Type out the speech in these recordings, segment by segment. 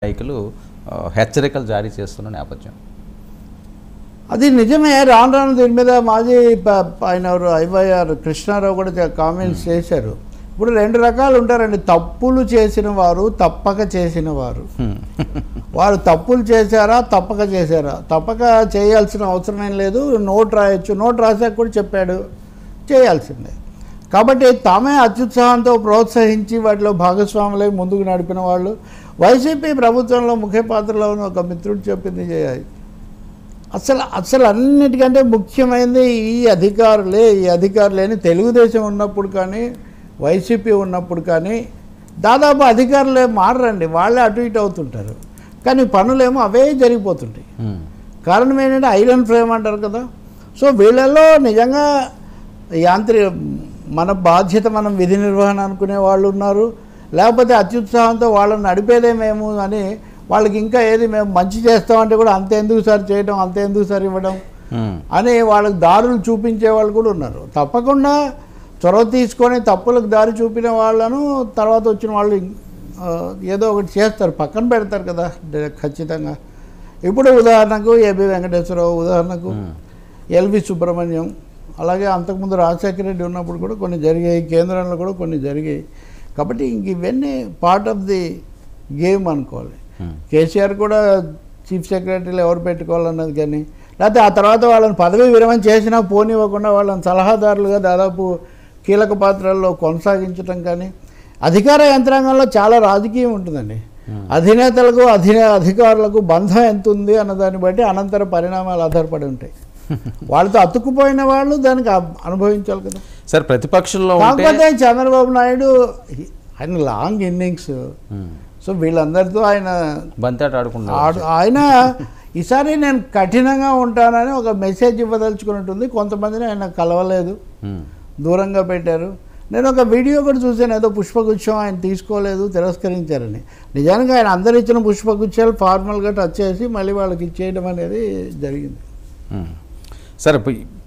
నాయకులు హెచ్చరికలు జారీ చేస్తున్న నేపథ్యం. అది నిజమే. రాను రాను దీని మీద మాజీ ఆయన ఐవైఆర్ కృష్ణారావు కూడా కామెంట్స్ చేశారు. ఇప్పుడు రెండు రకాలు ఉంటారండి. తప్పులు చేసిన వారు, తప్పక చేసిన వారు. వారు తప్పులు చేశారా, తప్పక చేశారా? తప్పక చేయాల్సిన అవసరం ఏం లేదు. నోట్ రాయొచ్చు, నోట్ రాసాక కూడా చెప్పాడు చేయాల్సిందే. కాబట్టి తామే అత్యుత్సాహంతో ప్రోత్సహించి వాటిలో భాగస్వాములై ముందుకు నడిపిన వాళ్ళు. వైసీపీ ప్రభుత్వంలో ముఖ్య పాత్రలో ఉన్న ఒక మిత్రుడు చెప్పింది చేయాలి. అసలు అన్నిటికంటే ముఖ్యమైనది ఈ అధికారులేని తెలుగుదేశం ఉన్నప్పుడు కానీ వైసీపీ ఉన్నప్పుడు కానీ దాదాపు అధికారులే మారరండి. వాళ్ళే అటు ఇటు అవుతుంటారు, కానీ పనులేమో అవే జరిగిపోతుంటాయి. కారణం ఏంటంటే ఐరన్ ఫ్రేమ్ అంటారు కదా. సో వీళ్ళల్లో నిజంగా మన బాధ్యత, మనం విధి నిర్వహణ అనుకునే వాళ్ళు ఉన్నారు. లేకపోతే అత్యుత్సాహంతో వాళ్ళని నడిపేదేమేమో అని వాళ్ళకి ఇంకా ఏది మేము మంచి చేస్తామంటే కూడా అంతెందుకు సార్ చేయడం, అంతెందుకు సార్ ఇవ్వడం అని వాళ్ళకి దారులు చూపించే వాళ్ళు కూడా ఉన్నారు. తప్పకుండా చొరవ తీసుకొని తప్పులకు దారి చూపిన వాళ్ళను తర్వాత వచ్చిన వాళ్ళు ఏదో ఒకటి చేస్తారు, పక్కన పెడతారు కదా ఖచ్చితంగా. ఇప్పుడు ఉదాహరణకు ఏబి వెంకటేశ్వరరావు, ఉదాహరణకు ఎల్వి సుబ్రహ్మణ్యం, అలాగే అంతకుముందు రాజశేఖర రెడ్డి ఉన్నప్పుడు కూడా కొన్ని జరిగాయి, కేంద్రంలో కూడా కొన్ని జరిగాయి. కాబట్టి ఇంక ఇవన్నీ పార్ట్ ఆఫ్ ది గేమ్ అనుకోవాలి. కేసీఆర్ కూడా చీఫ్ సెక్రటరీలు ఎవరు పెట్టుకోవాలన్నది కానీ, లేకపోతే ఆ తర్వాత వాళ్ళని పదవి విరమణ చేసినా పోనివ్వకుండా వాళ్ళని సలహాదారులుగా దాదాపు కీలక పాత్రల్లో కొనసాగించడం కానీ, అధికార యంత్రాంగంలో చాలా రాజకీయం ఉంటుందండి. అధినేతలకు అధికారులకు బంధం ఎంత ఉంది అన్న దాన్ని బట్టి అనంతర పరిణామాలు ఆధారపడి ఉంటాయి. వాళ్ళతో అతుక్కుపోయిన వాళ్ళు దానికి అనుభవించాలి కదా సార్. ప్రతిపక్షంలో కాకపోతే చంద్రబాబు నాయుడు ఆయన లాంగ్ ఇన్నింగ్స్. సో వీళ్ళందరితో ఆయన బంతాట ఆడుకున్నాడు. ఆయన ఈసారి నేను కఠినంగా ఉంటానని ఒక మెసేజ్ ఇవ్వదలుచుకున్నట్టుంది. కొంతమందిని ఆయన కలవలేదు, దూరంగా పెట్టారు. నేను ఒక వీడియో కూడా చూసాను, ఏదో పుష్పగుచ్చం ఆయన తీసుకోలేదు, తిరస్కరించారని. నిజానికి ఆయన అందరు ఇచ్చిన పుష్పగుచ్చాలు ఫార్మల్గా టచ్ చేసి మళ్ళీ వాళ్ళకి ఇచ్చేయడం అనేది జరిగింది. సరే,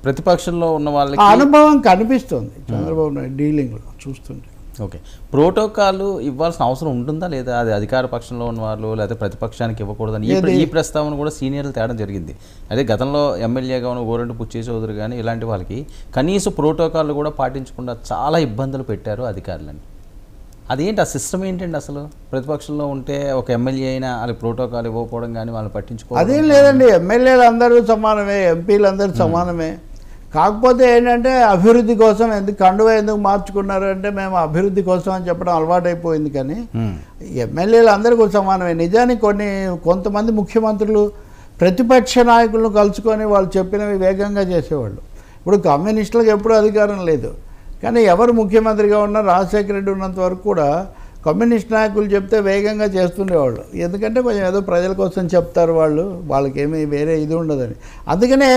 ప్రతిపక్షంలో ఉన్న వాళ్ళకి అనుభవం కనిపిస్తుంది చంద్రబాబు నాయుడు డీలింగ్లో చూస్తుంటే. ఓకే, ప్రోటోకాల్ ఇవ్వాల్సిన అవసరం ఉంటుందా లేదా? అది అధికార పక్షంలో ఉన్న వాళ్ళు లేదా ప్రతిపక్షానికి ఇవ్వకూడదని ఈ ప్రస్తావన కూడా సీనియర్లు తేడం జరిగింది. అదే గతంలో ఎమ్మెల్యేగా ఉన్న గోరంటి పుచ్చే చౌదరి కానీ ఇలాంటి వాళ్ళకి కనీస ప్రోటోకాల్ కూడా పాటించకుండా చాలా ఇబ్బందులు పెట్టారు అధికారులని. అదేంటి, ఆ సిస్టమ్ ఏంటండి అసలు? ప్రతిపక్షంలో ఉంటే ఒక ఎమ్మెల్యే అయినా అది ప్రోటోకాల్ ఇవ్వకపోవడం కానీ వాళ్ళని పట్టించుకోవడం అదేం లేదండి. ఎమ్మెల్యేలు అందరూ సమానమే, ఎంపీలు అందరూ సమానమే. కాకపోతే ఏంటంటే అభివృద్ధి కోసం కండువా ఎందుకు మార్చుకున్నారు అంటే మేము అభివృద్ధి కోసం అని చెప్పడం అలవాటైపోయింది. కానీ ఎమ్మెల్యేలు అందరికీ సమానమే. నిజానికి కొంతమంది ముఖ్యమంత్రులు ప్రతిపక్ష నాయకులను కలుసుకొని వాళ్ళు చెప్పినవి వేగంగా చేసేవాళ్ళు. ఇప్పుడు కమ్యూనిస్టులకు ఎప్పుడూ అధికారం లేదు, కానీ ఎవరు ముఖ్యమంత్రిగా ఉన్నా రాజశేఖర రెడ్డి ఉన్నంత వరకు కూడా కమ్యూనిస్ట్ నాయకులు చెప్తే వేగంగా చేస్తుండేవాళ్ళు. ఎందుకంటే కొంచెం ఏదో ప్రజల కోసం చెప్తారు వాళ్ళు, వాళ్ళకేమీ వేరే ఇది ఉండదని. అందుకనే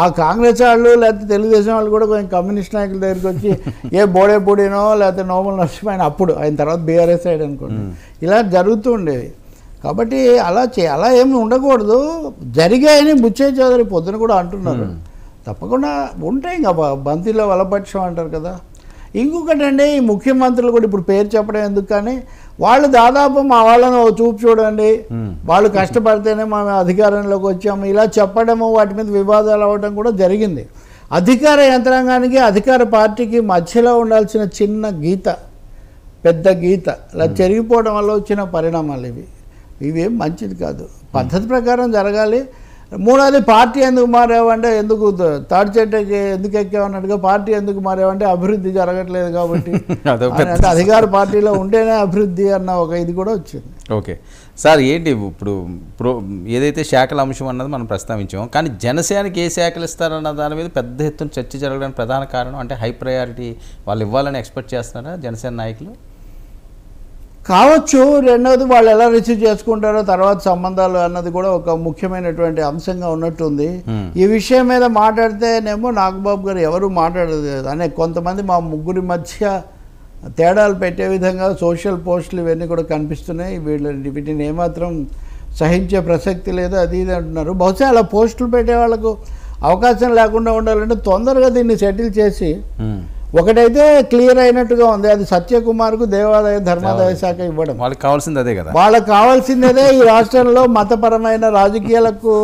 ఆ కాంగ్రెస్ వాళ్ళు లేకపోతే తెలుగుదేశం వాళ్ళు కూడా కొంచెం కమ్యూనిస్ట్ నాయకుల దగ్గరికి వచ్చి ఏ బోడేపూడినో లేకపోతే నోముల నరసింహ అప్పుడు ఆయన తర్వాత బీఆర్ఎస్ సైడ్ అనుకోండి, ఇలా జరుగుతూ ఉండేవి. కాబట్టి అలా ఏమి ఉండకూడదు. జరిగాయని బుచ్చే చౌదరి పొద్దున కూడా అంటున్నారు. తప్పకుండా ఉంటాయి, ఇంకా బంతిలో వలపక్షం అంటారు కదా. ఇంకొకటి అండి, ఈ ముఖ్యమంత్రులు కూడా ఇప్పుడు పేరు చెప్పడం ఎందుకు, కానీ వాళ్ళు దాదాపు మా వాళ్ళను చూపు చూడండి, వాళ్ళు కష్టపడితేనే మేము అధికారంలోకి వచ్చాము ఇలా చెప్పడము, వాటి మీద వివాదాలు అవ్వడం కూడా జరిగింది. అధికార యంత్రాంగానికి అధికార పార్టీకి మధ్యలో ఉండాల్సిన చిన్న గీత, పెద్ద గీత ఇలా చెరిగిపోవడం వల్ల వచ్చిన పరిణామాలు ఇవేం మంచిది కాదు. పద్ధతి ప్రకారం జరగాలి. మూడోది, పార్టీ ఎందుకు మారేవంటే ఎందుకు తాడి చెట్టుకి ఎందుకు ఎక్కామన్నట్టుగా పార్టీ ఎందుకు మారేవంటే అభివృద్ధి జరగట్లేదు కాబట్టి, అంటే అధికార పార్టీలో ఉంటేనే అభివృద్ధి అన్న ఒక ఇది కూడా వచ్చింది. ఓకే సార్, ఏంటి ఇప్పుడు ఏదైతే శాఖల అంశం అన్నది మనం ప్రస్తావించాం, కానీ జనసేనకి ఏ శాఖలు ఇస్తారన్న దాని మీద పెద్ద ఎత్తున చర్చ జరగడానికి ప్రధాన కారణం అంటే హై ప్రయారిటీ వాళ్ళు ఇవ్వాలని ఎక్స్పెక్ట్ చేస్తున్నారా జనసేన నాయకులు? కావచ్చు. రెండవది, వాళ్ళు ఎలా రిసీవ్ చేసుకుంటారో తర్వాత సంబంధాలు అన్నది కూడా ఒక ముఖ్యమైనటువంటి అంశంగా ఉన్నట్టుంది. ఈ విషయం మీద మాట్లాడితేనేమో నాగబాబు గారు ఎవరు మాట్లాడదు అనే కొంతమంది మా ముగ్గురి మధ్య తేడాలు పెట్టే విధంగా సోషల్ పోస్టులు ఇవన్నీ కూడా కనిపిస్తున్నాయి. వీటిని ఏమాత్రం సహించే ప్రసక్తి లేదు అది ఇది అంటున్నారు. బహుశా అలా పోస్టులు పెట్టే వాళ్ళకు అవకాశం లేకుండా ఉండాలంటే తొందరగా దీన్ని సెటిల్ చేసి ఒకటైతే క్లియర్ అయినట్టుగా ఉంది, అది సత్యకుమార్కు దేవాదాయ ధర్మాదాయ శాఖ ఇవ్వడం. వాళ్ళకి కావాల్సింది అదే కదా, వాళ్ళకి కావాల్సిందే ఈ రాష్ట్రంలో మతపరమైన రాజకీయాలకు